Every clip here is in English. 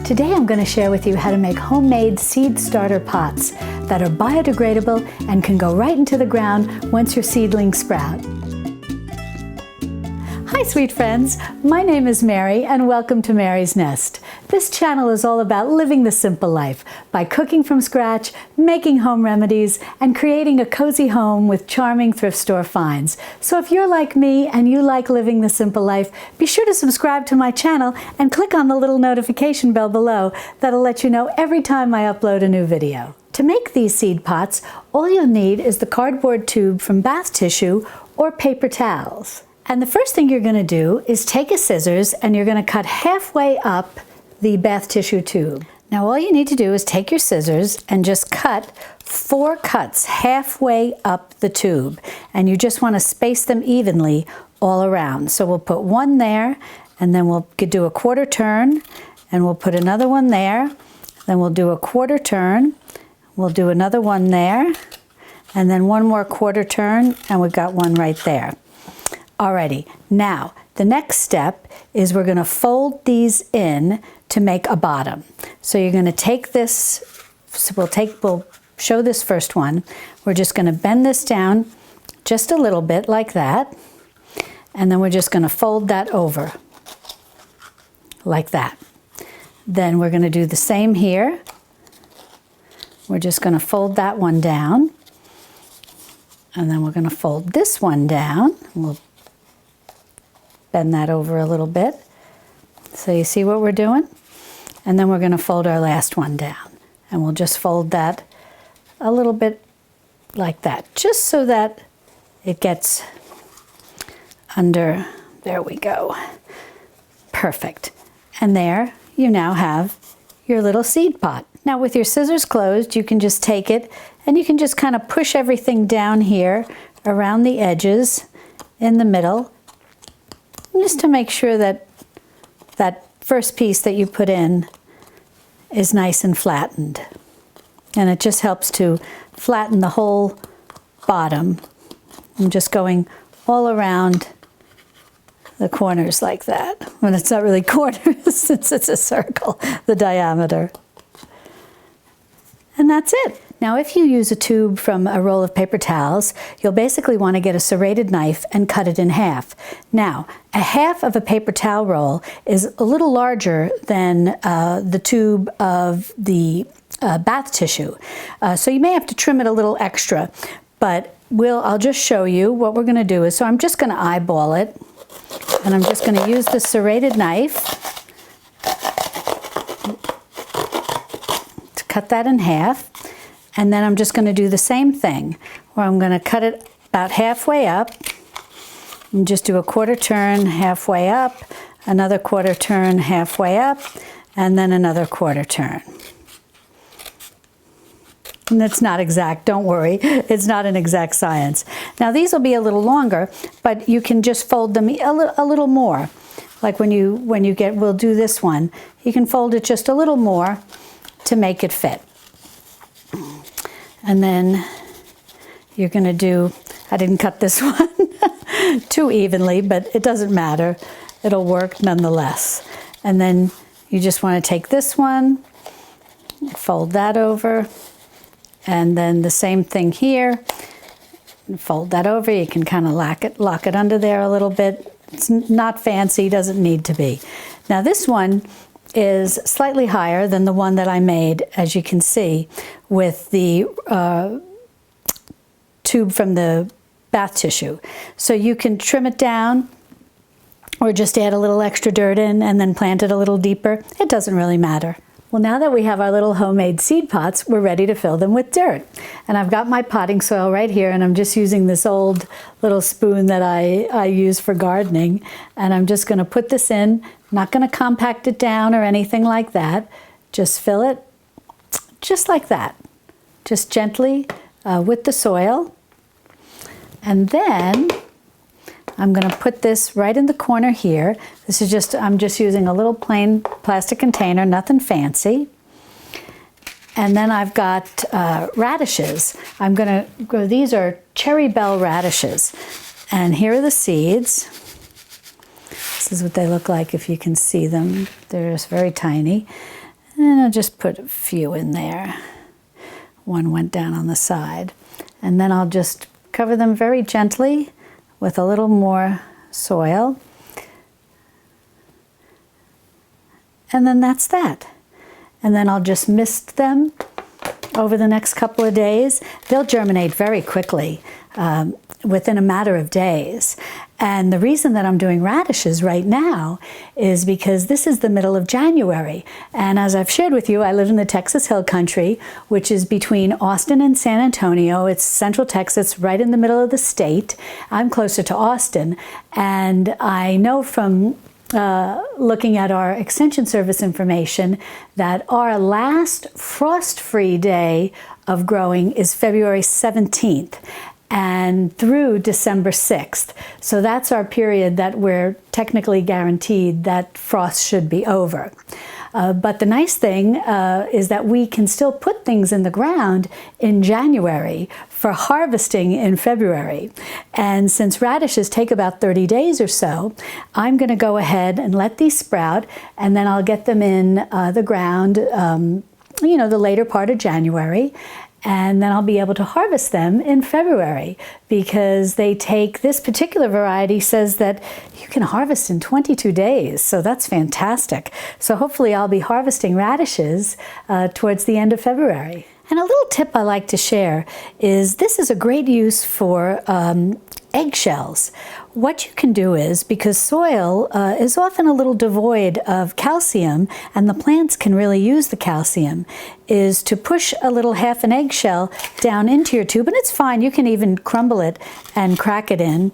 Today I'm going to share with you how to make homemade seed starter pots that are biodegradable and can go right into the ground once your seedlings sprout. Hi sweet friends, my name is Mary and welcome to Mary's Nest. This channel is all about living the simple life by cooking from scratch, making home remedies, and creating a cozy home with charming thrift store finds. So if you're like me and you like living the simple life, be sure to subscribe to my channel and click on the little notification bell below. That'll let you know every time I upload a new video. To make these seed pots, all you'll need is the cardboard tube from bath tissue or paper towels. And the first thing you're going to do is take a scissors and you're going to cut halfway up the bath tissue tube. Now all you need to do is take your scissors and just cut 4 cuts halfway up the tube. And you just want to space them evenly all around. So we'll put one there, and then we'll do a quarter turn, and we'll put another one there. Then we'll do a quarter turn. We'll do another one there, and then one more quarter turn, and we've got one right there. Alrighty, now the next step is we're going to fold these in to make a bottom. So you're going to take this, so we'll show this first one. We're just going to bend this down just a little bit like that, and then we're just going to fold that over like that. Then we're going to do the same here. We're just going to fold that one down, and then we're going to fold this one down. We'll bend that over a little bit. So you see what we're doing? And then we're going to fold our last one down. And we'll just fold that a little bit like that, just so that it gets under. There we go. Perfect. And there you now have your little seed pot. Now with your scissors closed, you can just take it and you can just kind of push everything down here around the edges in the middle, just to make sure that that first piece that you put in is nice and flattened. And it just helps to flatten the whole bottom. I'm just going all around the corners like that. When it's not really corners, since it's a circle, the diameter. And that's it. Now if you use a tube from a roll of paper towels, you'll basically want to get a serrated knife and cut it in half. Now, a half of a paper towel roll is a little larger than the tube of the bath tissue. So you may have to trim it a little extra, but I'll just show you what we're going to do. So I'm just going to eyeball it, and I'm just going to use the serrated knife to cut that in half. And then I'm just going to do the same thing, where I'm going to cut it about halfway up, and just do a quarter turn halfway up, another quarter turn halfway up, and then another quarter turn. And it's not exact, don't worry, it's not an exact science. Now these will be a little longer, but you can just fold them a little more. Like we'll do this one, you can fold it just a little more to make it fit. And then you're going to do, I didn't cut this one too evenly, but it doesn't matter. It'll work nonetheless. And then you just want to take this one, fold that over, and then the same thing here. Fold that over. You can kind of lock it under there a little bit. It's not fancy, doesn't need to be. Now this one is slightly higher than the one that I made, as you can see, with the tube from the bath tissue. So you can trim it down or just add a little extra dirt in and then plant it a little deeper. It doesn't really matter. Well, now that we have our little homemade seed pots, we're ready to fill them with dirt. And I've got my potting soil right here, and I'm just using this old little spoon that I use for gardening. And I'm just going to put this in. I'm not going to compact it down or anything like that. Just fill it just like that. Just gently with the soil. And then I'm going to put this right in the corner here. This is I'm just using a little plain plastic container, nothing fancy. And then I've got radishes. These are cherry bell radishes. And here are the seeds. This is what they look like if you can see them. They're just very tiny. And I'll just put a few in there. One went down on the side. And then I'll just cover them very gently with a little more soil. And then that's that. And then I'll just mist them over the next couple of days. They'll germinate very quickly, within a matter of days. And the reason that I'm doing radishes right now is because this is the middle of January. And as I've shared with you, I live in the Texas Hill Country, which is between Austin and San Antonio. It's Central Texas, right in the middle of the state. I'm closer to Austin. And I know from looking at our Extension Service information that our last frost-free day of growing is February 17th. And through December 6th. So that's our period that we're technically guaranteed that frost should be over. But the nice thing is that we can still put things in the ground in January for harvesting in February. And since radishes take about 30 days or so, I'm going to go ahead and let these sprout, and then I'll get them in the ground, the later part of January. And then I'll be able to harvest them in February, because this particular variety says that you can harvest in 22 days. So that's fantastic. So hopefully I'll be harvesting radishes towards the end of February. And a little tip I like to share is this is a great use for eggshells. What you can do is, because soil is often a little devoid of calcium, and the plants can really use the calcium, is to push a little half an eggshell down into your tube, and it's fine, you can even crumble it and crack it in,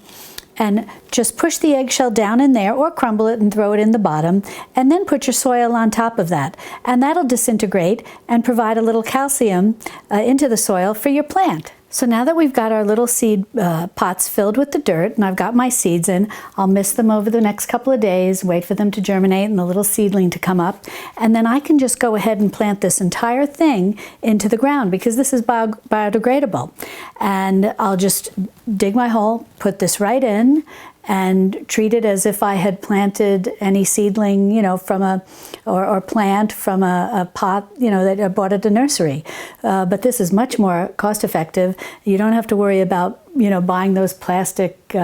and just push the eggshell down in there, or crumble it and throw it in the bottom, and then put your soil on top of that. And that'll disintegrate and provide a little calcium into the soil for your plant. So now that we've got our little seed pots filled with the dirt, and I've got my seeds in, I'll mist them over the next couple of days, wait for them to germinate and the little seedling to come up, and then I can just go ahead and plant this entire thing into the ground, because this is biodegradable. And I'll just dig my hole, put this right in, and treat it as if I had planted any seedling, or plant from a pot, that I bought at the nursery. But this is much more cost effective. You don't have to worry about, buying those plastic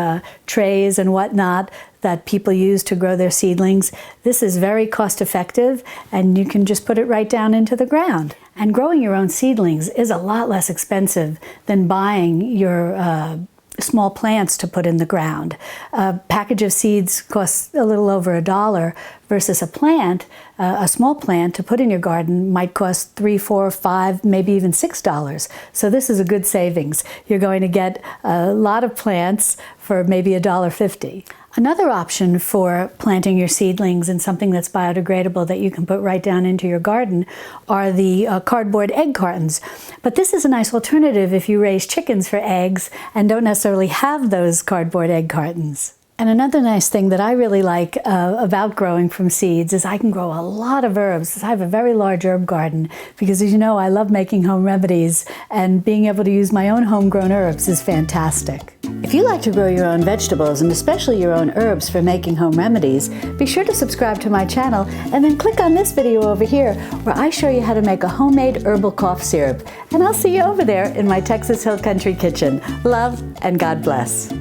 trays and whatnot that people use to grow their seedlings. This is very cost effective, and you can just put it right down into the ground. And growing your own seedlings is a lot less expensive than buying your small plants to put in the ground. A package of seeds costs a little over $1 versus a small plant to put in your garden might cost $3, $4, $5, maybe even $6. So this is a good savings. You're going to get a lot of plants for maybe $1.50. Another option for planting your seedlings in something that's biodegradable that you can put right down into your garden are the cardboard egg cartons. But this is a nice alternative if you raise chickens for eggs and don't necessarily have those cardboard egg cartons. And another nice thing that I really like about growing from seeds is I can grow a lot of herbs. I have a very large herb garden because, as you know, I love making home remedies, and being able to use my own homegrown herbs is fantastic. If you like to grow your own vegetables, and especially your own herbs for making home remedies, be sure to subscribe to my channel and then click on this video over here where I show you how to make a homemade herbal cough syrup. And I'll see you over there in my Texas Hill Country kitchen. Love and God bless.